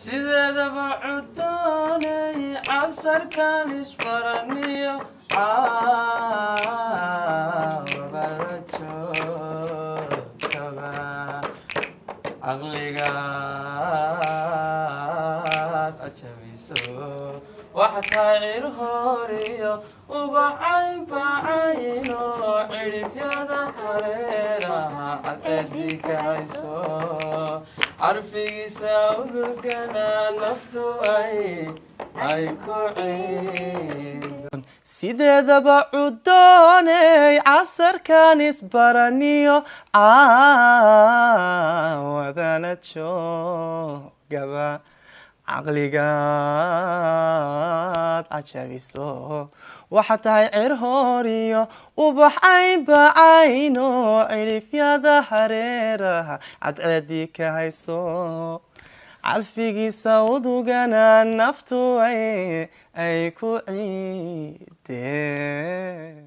sideedaba cudoonay casarkan isbaraniyo caawaba la joogtaba caqligaad cajabiso waxa taayir horiyo ubaxay bacayno cirifyada hareeraha cadceedii ka hayso carfigiisa udugana naftu ay ku ciido sideedaba cudoonay casarkan isbaraniyo caawadana joogaba caqligaad cajabiso waxa tahay cir horiyo ubax ay bacayno cirifyada hareeraha cadceedii ka hayso calfigiisa udugana naftu ay ku ciideen